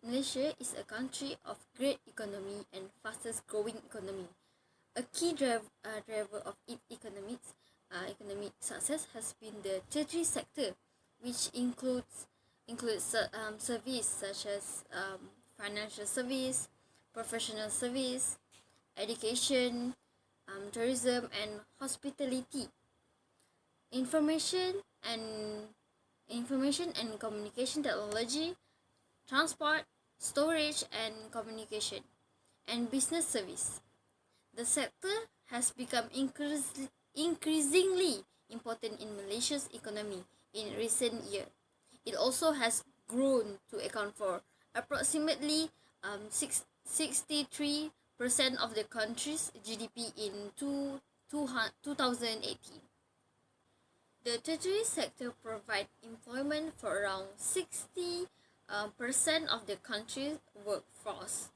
Malaysia is a country of great economy and fastest growing economy. A key driver of its economic success has been the tertiary sector, which includes service such as financial service, professional service, education, tourism, and hospitality. Information and communication technology, transport, storage and communication, and business service. The sector has become increasingly important in Malaysia's economy in recent years. It also has grown to account for approximately 63% of the country's GDP in 2018. The tertiary sector provides employment for around 60% of the country's workforce.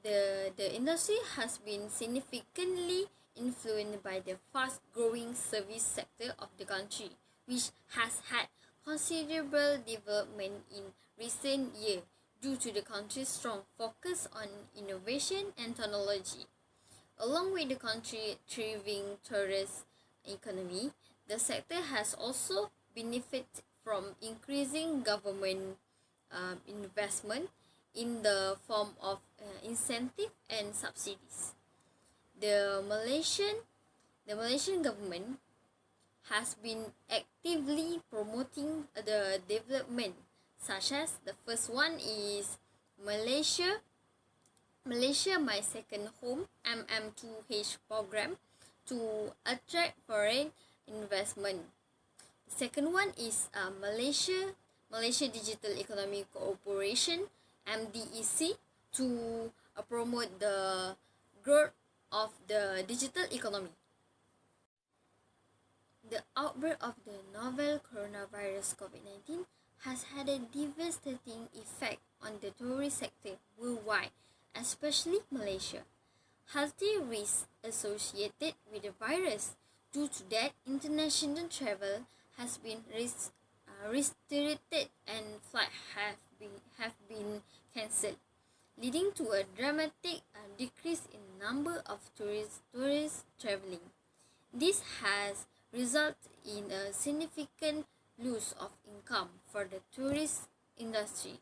The industry has been significantly influenced by the fast-growing service sector of the country, which has had considerable development in recent years due to the country's strong focus on innovation and technology. Along with the country's thriving tourist economy, the sector has also benefited from increasing government investment in the form of incentive and subsidies. The Malaysian government has been actively promoting the development, such as the first one is Malaysia My Second Home MM2H program to attract foreign investment. The second one is Malaysia Digital Economic Cooperation MDEC to promote the growth of the digital economy. The outbreak of the novel coronavirus COVID-19 has had a devastating effect on the tourist sector worldwide, especially Malaysia. Healthy risks associated with the virus. Due to that, international travel has been restricted and flights have been cancelled, leading to a dramatic decrease in number of tourists travelling. This has resulted in a significant loss of income for the tourist industry,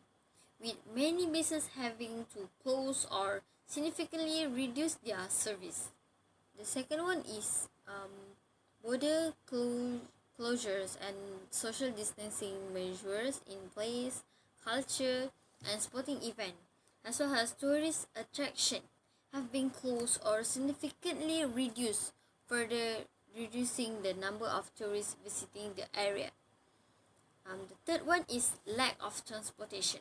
with many businesses having to close or significantly reduce their service. The second one is border closures and social distancing measures in place, culture and sporting events, as well as tourist attraction, have been closed or significantly reduced, further reducing the number of tourists visiting the area. The third one is lack of transportation.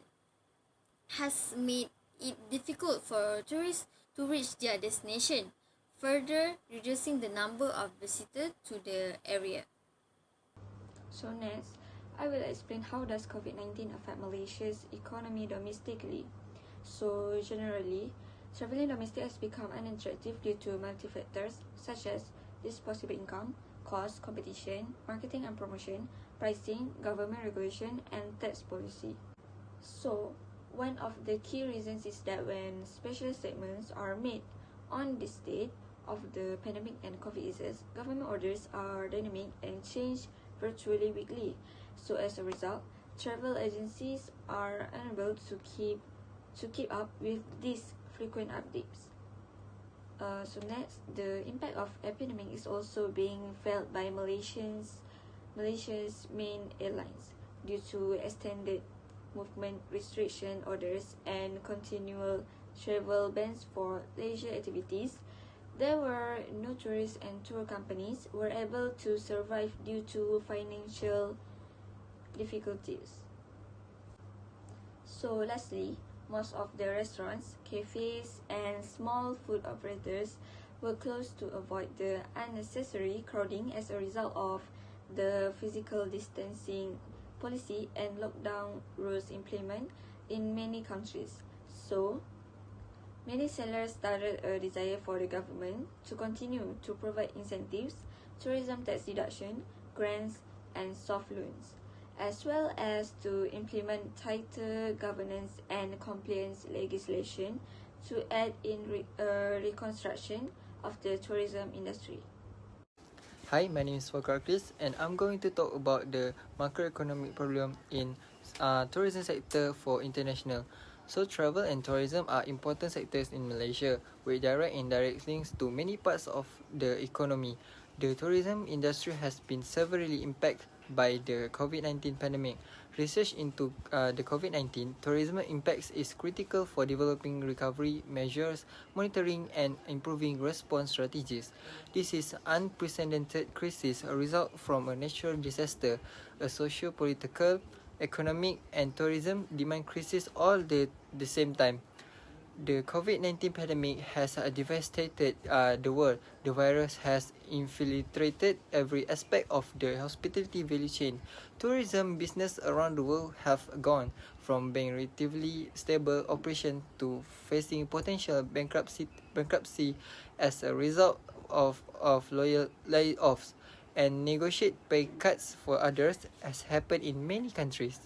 Has made it difficult for tourists to reach their destination, further reducing the number of visitors to the area. So next, I will explain how does COVID-19 affect Malaysia's economy domestically. So generally, travelling domestic has become unattractive due to multi factors such as disposable income, cost, competition, marketing and promotion, pricing, government regulation, and tax policy. So, one of the key reasons is that when special statements are made on the state of the pandemic and COVID disease, government orders are dynamic and change virtually weekly. So as a result, travel agencies are unable to keep up with these frequent updates. So next, the impact of epidemic is also being felt by Malaysia's main airlines due to extended movement restriction orders and continual travel bans for leisure activities. There were no tourists and tour companies were able to survive due to financial difficulties. So lastly, most of the restaurants, cafes, and small food operators were closed to avoid the unnecessary crowding as a result of the physical distancing policy and lockdown rules implemented in many countries. So, many sellers started a desire for the government to continue to provide incentives, tourism tax deduction, grants, and soft loans. as well as to implement tighter governance and compliance legislation to aid in reconstruction of the tourism industry. Hi, my name is FAQRUL and I'm going to talk about the macroeconomic problem in tourism sector for international. So travel and tourism are important sectors in Malaysia with direct and indirect links to many parts of the economy. The tourism industry has been severely impacted by the COVID-19 pandemic. Research into the COVID-19 tourism impacts is critical for developing recovery measures, monitoring and improving response strategies. This is unprecedented crisis a result from a natural disaster, a socio-political, economic and tourism demand crisis all the same time. The COVID-19 pandemic has devastated the world. The virus has infiltrated every aspect of the hospitality value chain. Tourism business around the world have gone from being relatively stable operation to facing potential bankruptcy as a result of loyal layoffs and negotiate pay cuts for others as happened in many countries.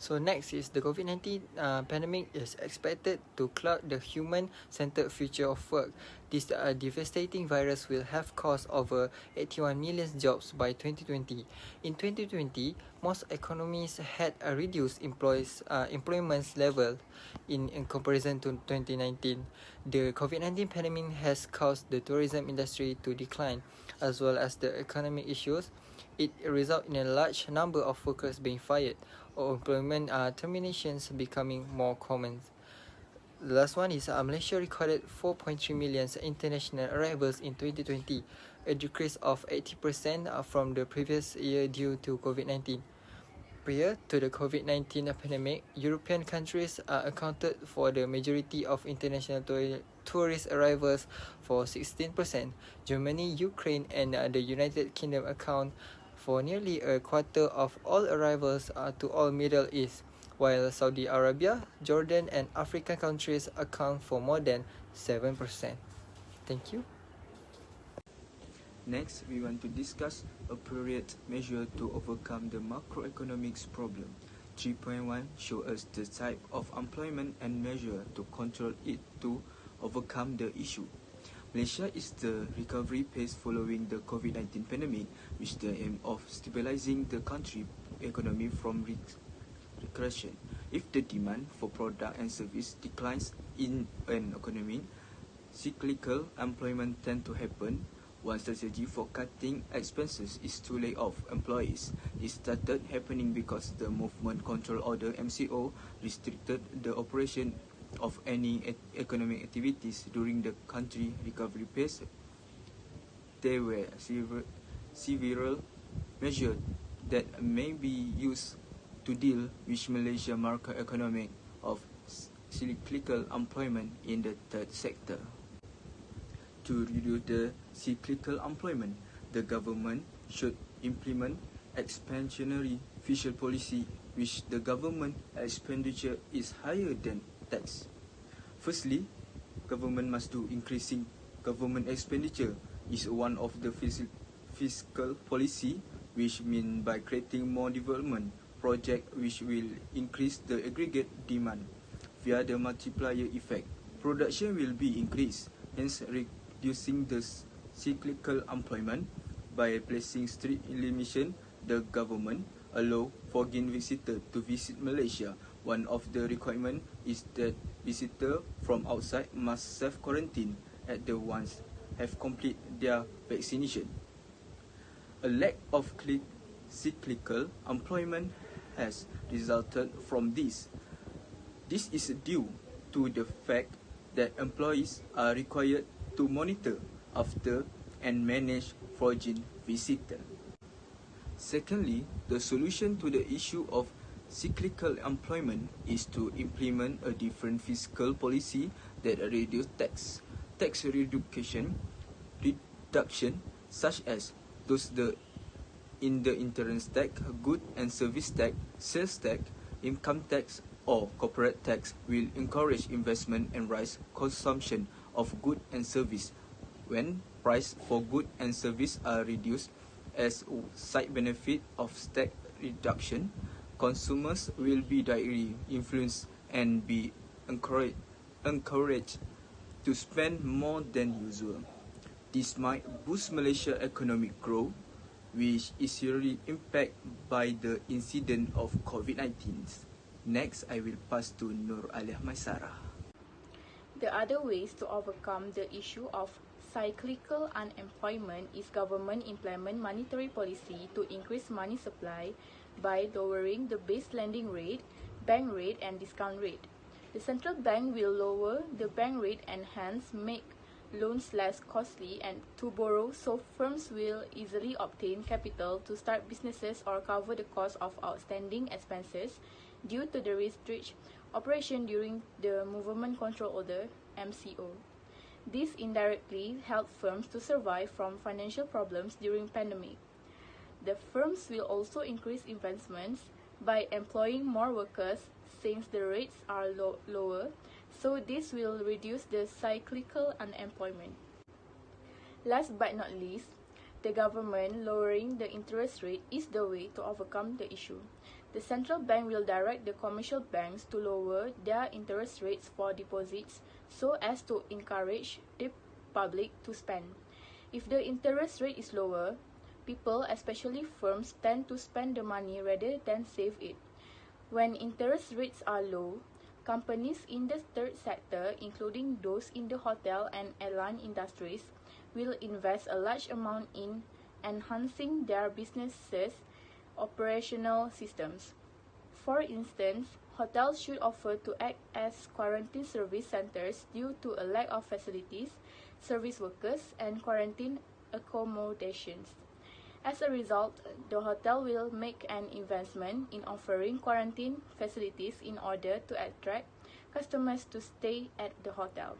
So next is the COVID-19 pandemic is expected to cloud the human-centered future of work. This devastating virus will have cost over 81 million jobs by 2020. In 2020, most economies had a reduced employment level in comparison to 2019. The COVID-19 pandemic has caused the tourism industry to decline, as well as the economic issues. It resulted in a large number of workers being fired or employment terminations becoming more common. The last one is Malaysia recorded 4.3 million international arrivals in 2020, a decrease of 80% from the previous year due to COVID-19. Prior to the COVID-19 pandemic, European countries accounted for the majority of international tourist arrivals for 16%. Germany, Ukraine and the United Kingdom account for nearly a quarter of all arrivals to all Middle East, while Saudi Arabia, Jordan and African countries account for more than 7%. Thank you. Next, we want to discuss appropriate measure to overcome the macroeconomics problem. 3.1 shows us the type of employment and measure to control it to overcome the issue. Malaysia is the recovery pace following the COVID-19 pandemic, with the aim of stabilizing the country economy from regression. If the demand for product and service declines in an economy, cyclical employment tend to happen. One strategy for cutting expenses is to lay off employees. This started happening because the Movement Control Order (MCO) restricted the operation of any economic activities during the country recovery phase. There were several measures that may be used to deal with Malaysia's macroeconomic of cyclical employment in the third sector. To reduce the cyclical employment, the government should implement expansionary fiscal policy which the government expenditure is higher than tax. Firstly, government must do increasing government expenditure is one of the fiscal policy, which mean by creating more development project which will increase the aggregate demand. Via the multiplier effect, production will be increased, hence reducing the cyclical employment. By placing strict limitation, the government allow foreign visitors to visit Malaysia. One of the requirements is that visitors from outside must self-quarantine at the ones have completed their vaccination. A lack of cyclical employment has resulted from this. This is due to the fact that employees are required to monitor after and manage foreign visitors. Secondly, the solution to the issue of cyclical employment is to implement a different fiscal policy that reduce tax reduction such as those in the insurance tax, good and service tax, sales tax, income tax or corporate tax will encourage investment and rise consumption of good and service. When price for good and service are reduced as side benefit of tax reduction, consumers will be directly influenced and be encouraged to spend more than usual. This might boost Malaysia's economic growth, which is severely impacted by the incident of COVID-19. Next, I will pass to Nur Aliya MAISARAH. The other ways to overcome the issue of cyclical unemployment is government implement monetary policy to increase money supply by lowering the base lending rate, bank rate and discount rate. The central bank will lower the bank rate and hence make loans less costly and to borrow, so firms will easily obtain capital to start businesses or cover the cost of outstanding expenses due to the restrict operation during the Movement Control Order (MCO). This indirectly helped firms to survive from financial problems during pandemic. The firms will also increase investments by employing more workers since the rates are lower, so this will reduce the cyclical unemployment. Last but not least, the government lowering the interest rate is the way to overcome the issue. The central bank will direct the commercial banks to lower their interest rates for deposits so as to encourage the public to spend. If the interest rate is lower, people, especially firms, tend to spend the money rather than save it. When interest rates are low, companies in the third sector, including those in the hotel and airline industries, will invest a large amount in enhancing their businesses' operational systems. For instance, hotels should offer to act as quarantine service centers due to a lack of facilities, service workers, and quarantine accommodations. As a result, the hotel will make an investment in offering quarantine facilities in order to attract customers to stay at the hotel.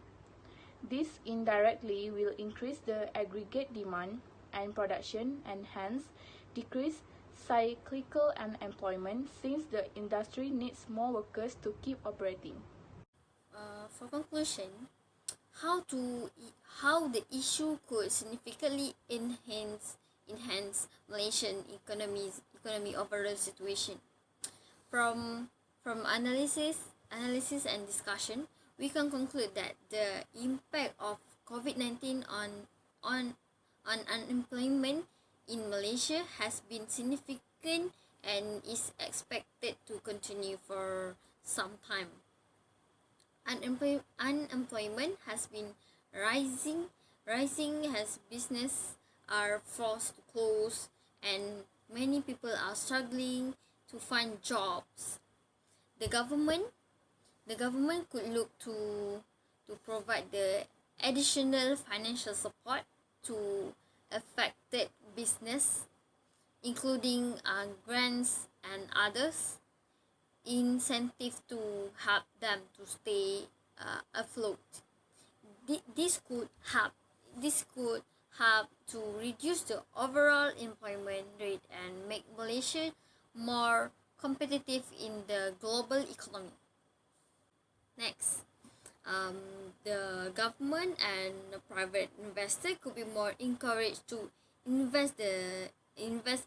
This indirectly will increase the aggregate demand and production and hence decrease cyclical unemployment since the industry needs more workers to keep operating. For conclusion, how the issue could significantly enhance Malaysian economy overall situation. From analysis and discussion, we can conclude that the impact of COVID-19 on unemployment in Malaysia has been significant and is expected to continue for some time. Unemployment has been rising as business are forced to close and many people are struggling to find jobs. The government could look to provide the additional financial support to affected business, including grants and others, incentive to help them to stay afloat. This could help to reduce the overall employment rate and make Malaysia more competitive in the global economy. Next, the government and the private investor could be more encouraged to invest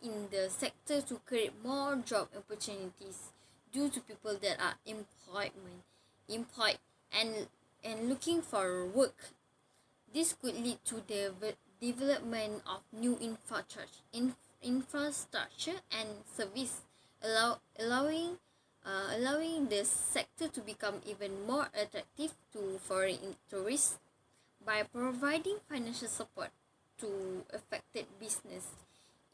in the sector to create more job opportunities due to people that are employed and looking for work. This could lead to the development of new infrastructure and service, allowing the sector to become even more attractive to foreign tourists by providing financial support to affected business,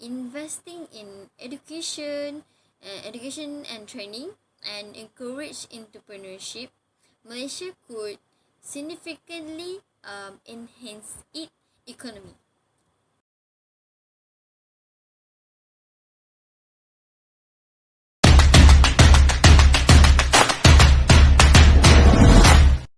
investing in education and training, and encourage entrepreneurship. Malaysia could significantly enhance its economy.